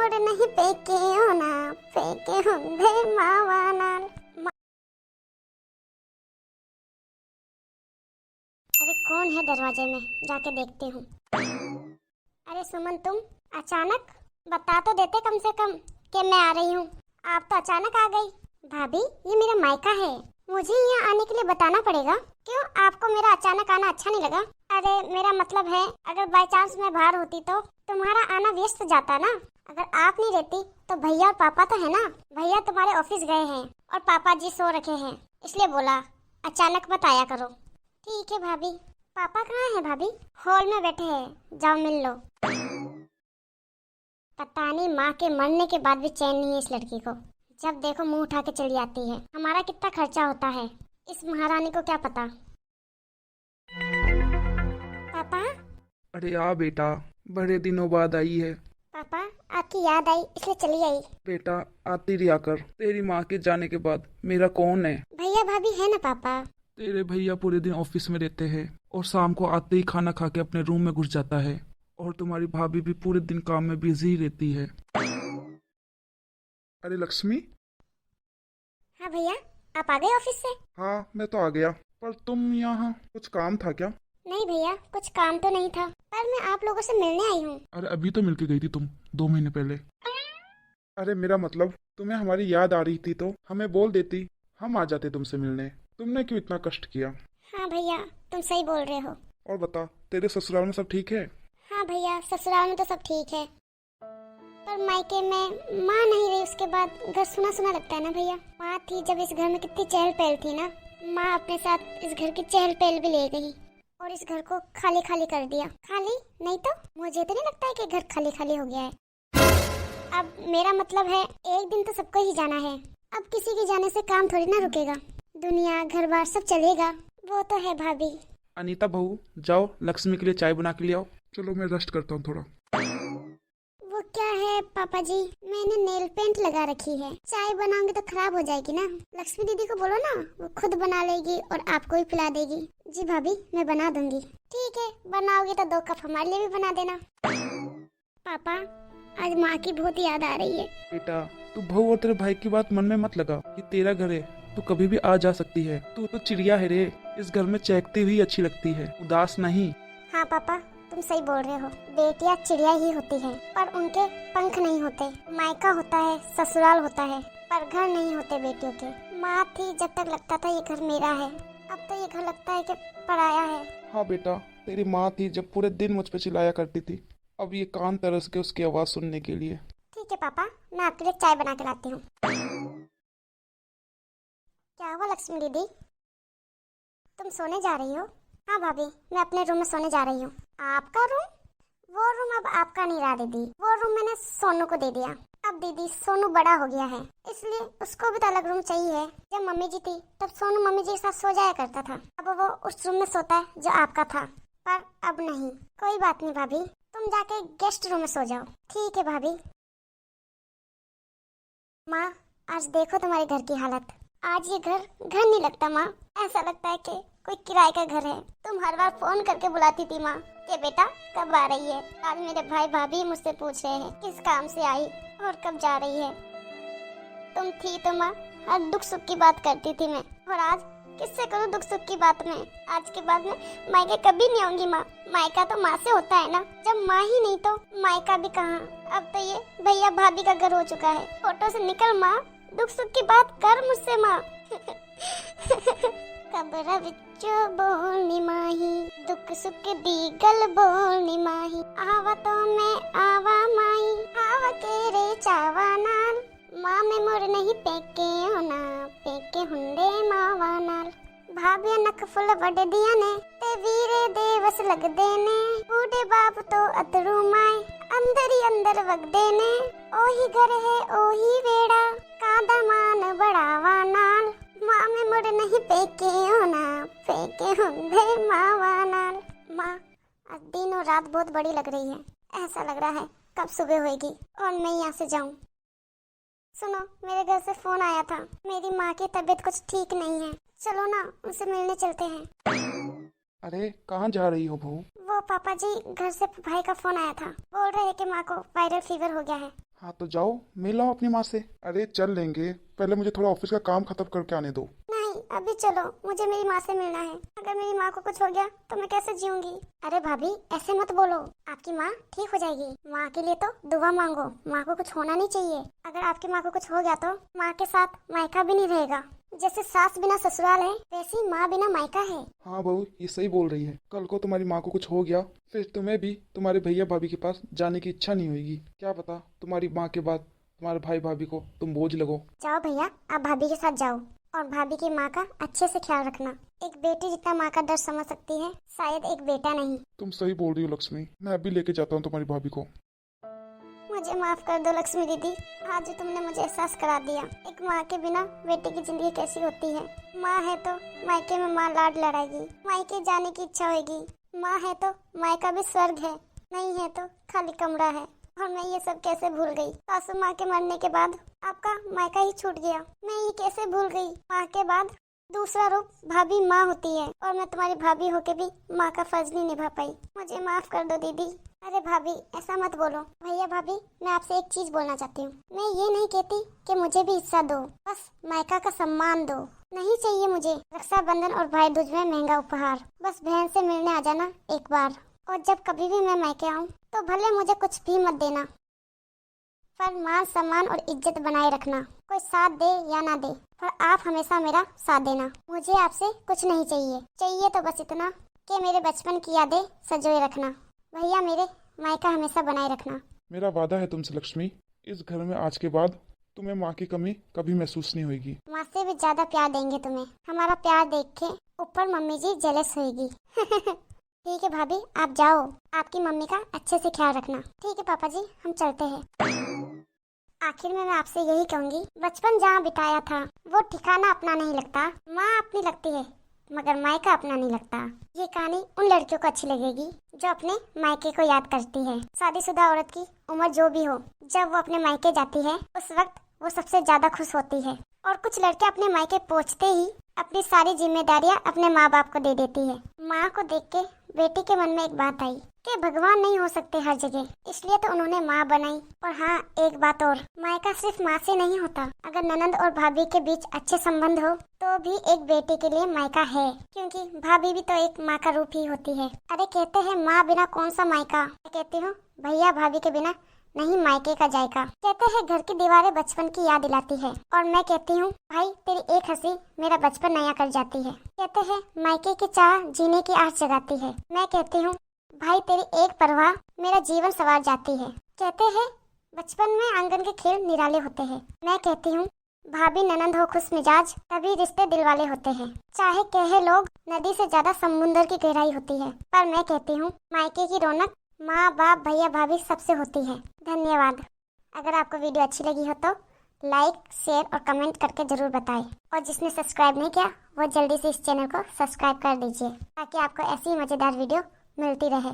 मुड़ नहीं पेके होना पेके हुंदे मावा नाल। अरे कौन है दरवाजे में, जाके देखती हूँ। अरे सुमन, तुम अचानक बता तो देते कम से कम कि मैं आ रही हूँ। आप तो अचानक आ गई। भाभी, ये मेरा मायका है, मुझे यहाँ आने के लिए बताना पड़ेगा। क्यों, आपको मेरा अचानक आना अच्छा नहीं लगा? अरे मेरा मतलब है, अगर बाय चांस मैं बाहर होती तो तुम्हारा आना व्यस्त जाता ना। अगर आप नहीं रहती तो भैया और पापा तो है ना। भैया तुम्हारे ऑफिस गए हैं और पापा जी सो रखे हैं, इसलिए बोला अचानक मत आया करो। ठीक है भाभी। पापा कहाँ है भाभी? हॉल में बैठे हैं, जाओ मिल लो। पता नहीं माँ के मरने के बाद भी चैन नहीं है इस लड़की को। जब देखो मुंह उठा के चली आती है। हमारा कितना खर्चा होता है, इस महारानी को क्या पता। पापा। अरे आ बेटा, बड़े दिनों बाद आई है। पापा, आपकी याद आई इसलिए चली आई। बेटा आती रिया कर, तेरी माँ के जाने के बाद मेरा कौन है? भैया भाभी है ना पापा। तेरे भैया पूरे दिन ऑफिस में रहते हैं और शाम को आते ही खाना खा के अपने रूम में घुस जाता है। और तुम्हारी भाभी भी पूरे दिन काम में बिजी ही रहती है। अरे लक्ष्मी। हाँ भैया, आप आ गए ऑफिस से? हाँ मैं तो आ गया, पर तुम यहाँ कुछ काम था क्या? नहीं भैया, कुछ काम तो नहीं था, पर मैं आप लोगों से मिलने आई हूँ। अरे अभी तो मिलके गई थी तुम, 2 महीने पहले। अरे मेरा मतलब, तुम्हें हमारी याद आ रही थी तो हमें बोल देती, हम आ जाते तुमसे मिलने। तुमने क्यों इतना कष्ट किया? हाँ भैया, तुम सही बोल रहे हो। और बता, तेरे ससुराल में सब ठीक है? हाँ भैया, ससुराल में तो सब ठीक है, पर मायके में माँ नहीं रही उसके बाद घर सुना सुना लगता है ना भैया। माँ थी जब इस घर में कितनी चहल पहल थी ना। माँ अपने साथ इस घर की चहल पहल भी ले गई और इस घर को खाली खाली कर दिया। खाली नहीं तो मुझे तो नहीं लगता है कि घर खाली खाली हो गया है। अब मेरा मतलब है, एक दिन तो सबको ही जाना है। अब किसी के जाने से काम थोड़ी ना रुकेगा, दुनिया घर बार सब चलेगा। वो तो है भाभी। अनीता बहू, जाओ लक्ष्मी के लिए चाय बना के ले आओ। चलो मैं रेस्ट करता हूँ थोड़ा। वो क्या है पापा जी, मैंने नेल पेंट लगा रखी है, चाय बनाऊंगी तो खराब हो जाएगी ना। लक्ष्मी दीदी को बोलो ना, वो खुद बना लेगी और आपको भी पिला देगी। जी भाभी, मैं बना दूंगी। ठीक है, बनाओगी तो 2 कप हमारे लिए भी बना देना। पापा, आज माँ की बहुत याद आ रही है। बेटा, तू बहू और तेरे भाई की बात मन में मत लगा। ये तेरा घर है, तू कभी भी आ जा सकती है। तू तो चिड़िया है रे, इस घर में चहकती हुई अच्छी लगती है, उदास नहीं। हाँ पापा, तुम सही बोल रहे हो। बेटियां चिड़िया ही होती है, पर उनके पंख नहीं होते। मायका होता है, ससुराल होता है, पर घर नहीं होते बेटियों के। माँ थी जब तक लगता था ये घर मेरा है, अब तो ये घर लगता है कि पराया है। हाँ बेटा, तेरी माँ थी जब पूरे दिन मुझ पे चिल्लाया करती थी, अब ये कान तरस के उसकी आवाज सुनने के लिए। ठीक है पापा, मैं आपके लिए चाय बना के लाती हूँ। क्या हुआ लक्ष्मी दीदी, तुम सोने जा रही हो? हाँ भाभी, मैं अपने रूम में सोने जा रही हूँ। आपका रूम? वो रूम अब आपका नहीं रहा दीदी, वो रूम मैंने सोनू को दे दिया। अब दीदी सोनू बड़ा हो गया है, इसलिए उसको भी तो अलग रूम चाहिए। जब मम्मी जी थी तब सोनू मम्मी जी के साथ सो जाया करता था। अब वो उस रूम में सोता है जो आपका था, पर अब नहीं। कोई बात नहीं भाभी, तुम जाके गेस्ट रूम में सो जाओ। ठीक है भाभी। माँ, आज देखो तुम्हारे घर की हालत। आज ये घर घर नहीं लगता माँ, ऐसा लगता है कि कोई किराए का घर है। तुम हर बार फोन करके बुलाती थी माँ कि बेटा कब आ रही है। आज मेरे भाई भाभी मुझसे पूछ रहे हैं किस काम से आई और कब जा रही है। तुम थी तो माँ, हर दुख सुख की बात करती थी मैं, और आज किससे करूँ दुख सुख की बात में। आज के बाद में मायके कभी नहीं आऊंगी माँ। मायका तो माँ से होता है ना, जब माँ ही नहीं तो मायका भी कहाँ। अब तो ये भैया भाभी का घर हो चुका है। फोटो से निकल माँ, दुख सुख की बात कर मुझसे माँ। कब्र विचो बोलनी माही, दुख सुख दी गल बोलनी माही। आवा तो मैं आवा माई, आवा के रे चावा नाल। माँ में मुड़ नहीं पेके होना पेके हुंदे मावा नाल। भाभी नक फुल वड दिया ने ते वीरे देवस लग देने। बूढ़े बाप तो अतरू माए अंदर ही अंदर वग देने। ओही घर है ओही वेड़ा, कादा मान बढ़ावा नाल। माँ में मुड़ नहीं पेके होना पेके हुंदे मावा नाल। माँ, आज दिन और रात बहुत बड़ी लग रही है। ऐसा लग रहा है कब सुबह होएगी और मैं यहाँ से जाऊँ। सुनो, मेरे घर से फोन आया था, मेरी माँ की तबीयत कुछ ठीक नहीं है। चलो ना, उनसे मिलने चलते हैं। अरे कहाँ जा रही हो बहू? वो पापा जी, घर से भाई का फोन आया था, बोल रहे हैं कि माँ को वायरल फीवर हो गया है। हाँ तो जाओ मिल आओ अपनी माँ से। अरे चल लेंगे, पहले मुझे थोड़ा ऑफिस का काम खत्म करके आने दो। नहीं अभी चलो, मुझे मेरी माँ से मिलना है। अगर मेरी माँ को कुछ हो गया तो मैं कैसे जीऊंगी। अरे भाभी ऐसे मत बोलो, आपकी माँ ठीक हो जाएगी। माँ के लिए तो दुआ मांगो, माँ को कुछ होना नहीं चाहिए। अगर आपकी माँ को कुछ हो गया तो माँ के साथ मायका भी नहीं रहेगा। जैसे सास बिना ससुराल है, वैसी माँ बिना मायका है। हाँ बहू ये सही बोल रही है। कल को तुम्हारी माँ को कुछ हो गया, फिर तुम्हें भी तुम्हारे भैया भाभी के पास जाने की इच्छा नहीं होगी। क्या पता तुम्हारी माँ के बाद तुम्हारे भाई भाभी को तुम बोझ लगो। जाओ भैया, आप भाभी के साथ जाओ और भाभी की माँ का अच्छे से ख्याल रखना। एक बेटी जितना माँ का दर्द समझ सकती है, शायद एक बेटा नहीं। तुम सही बोल रही हो लक्ष्मी, मैं अभी लेके जाता हूँ तुम्हारी भाभी को। मुझे माफ कर दो लक्ष्मी दीदी, आज तुमने मुझे एहसास करा दिया एक माँ के बिना बेटे की जिंदगी कैसी होती है। माँ है तो मायके में माँ लाड लड़ाएगी, मायके जाने की इच्छा होगी। माँ है तो मायका भी स्वर्ग है, नहीं है तो खाली कमरा है। और मैं ये सब कैसे भूल गई। सासू माँ के मरने के बाद आपका मायका ही छूट गया। मैं ये कैसे भूल गई। माँ के बाद दूसरा रूप भाभी माँ होती है, और मैं तुम्हारी भाभी होके भी माँ का फर्ज नहीं निभा पाई। मुझे माफ कर दो दीदी। अरे भाभी ऐसा मत बोलो। भैया भाभी मैं आपसे एक चीज बोलना चाहती हूँ। मैं ये नहीं कहती कि मुझे भी हिस्सा दो, बस मायका का सम्मान दो। नहीं चाहिए मुझे रक्षाबंधन और भाई दूज में महंगा उपहार। बस बहन से मिलने आ जाना एक बार, और जब कभी भी मैं मायके आऊँ तो भले मुझे कुछ भी मत देना, पर मान सम्मान और इज्जत बनाए रखना। कोई साथ दे या ना दे, पर आप हमेशा मेरा साथ देना। मुझे आपसे कुछ नहीं चाहिए, चाहिए तो बस इतना कि मेरे बचपन की यादें सजोए रखना। भैया मेरे मायका हमेशा बनाए रखना। मेरा वादा है तुमसे लक्ष्मी, इस घर में आज के बाद तुम्हें माँ की कमी कभी महसूस नहीं होगी। माँ से भी ज्यादा प्यार देंगे तुम्हें। हमारा प्यार देख के ऊपर मम्मी जी जेलस होगी। ठीक है भाभी आप जाओ, आपकी मम्मी का अच्छे से ख्याल रखना। ठीक है पापा जी हम चलते हैं। आखिर में मैं आपसे यही कहूंगी, बचपन जहाँ बिताया था वो ठिकाना अपना नहीं लगता। माँ अपनी लगती है मगर मायका अपना नहीं लगता। ये कहानी उन लड़कियों को अच्छी लगेगी जो अपने मायके को याद करती है। शादीशुदा औरत की उम्र जो भी हो, जब वो अपने मायके जाती है उस वक्त वो सबसे ज्यादा खुश होती है। और कुछ लड़के अपने मायके पहुँचते ही अपनी सारी जिम्मेदारियां अपने माँ बाप को दे देती है। माँ को देख के बेटी के मन में एक बात आई कि भगवान नहीं हो सकते हर जगह, इसलिए तो उन्होंने माँ बनाई। और हाँ एक बात और, मायका सिर्फ माँ से नहीं होता। अगर ननंद और भाभी के बीच अच्छे संबंध हो तो भी एक बेटे के लिए मायका है, क्योंकि भाभी भी तो एक माँ का रूप ही होती है। अरे कहते हैं माँ बिना कौन सा मायका। मैं कहती हूँ भैया भाभी के बिना नहीं मायके का जायका। कहते हैं घर की दीवारें बचपन की याद दिलाती है, और मैं कहती हूँ भाई तेरी एक हंसी मेरा बचपन नया कर जाती है। कहते हैं मायके की चाह जीने की आस जगाती है। मैं कहती हूँ भाई तेरी एक परवाह मेरा जीवन सवार जाती है। कहते हैं बचपन में आंगन के खेल निराले होते हैं। मैं कहती हूँ भाभी ननंद हो खुश मिजाज, तभी रिश्ते दिल वाले होते हैं। चाहे कहे लोग नदी से ज्यादा समुंदर की गहराई होती है, पर मैं कहती हूँ मायके की रौनक माँ बाप भैया भाभी सबसे होती है। धन्यवाद। अगर आपको वीडियो अच्छी लगी हो तो लाइक शेयर और कमेंट करके जरूर बताएं, और जिसने सब्सक्राइब नहीं किया वो जल्दी से इस चैनल को सब्सक्राइब कर दीजिए, ताकि आपको ऐसी ही मजेदार वीडियो मिलती रहे।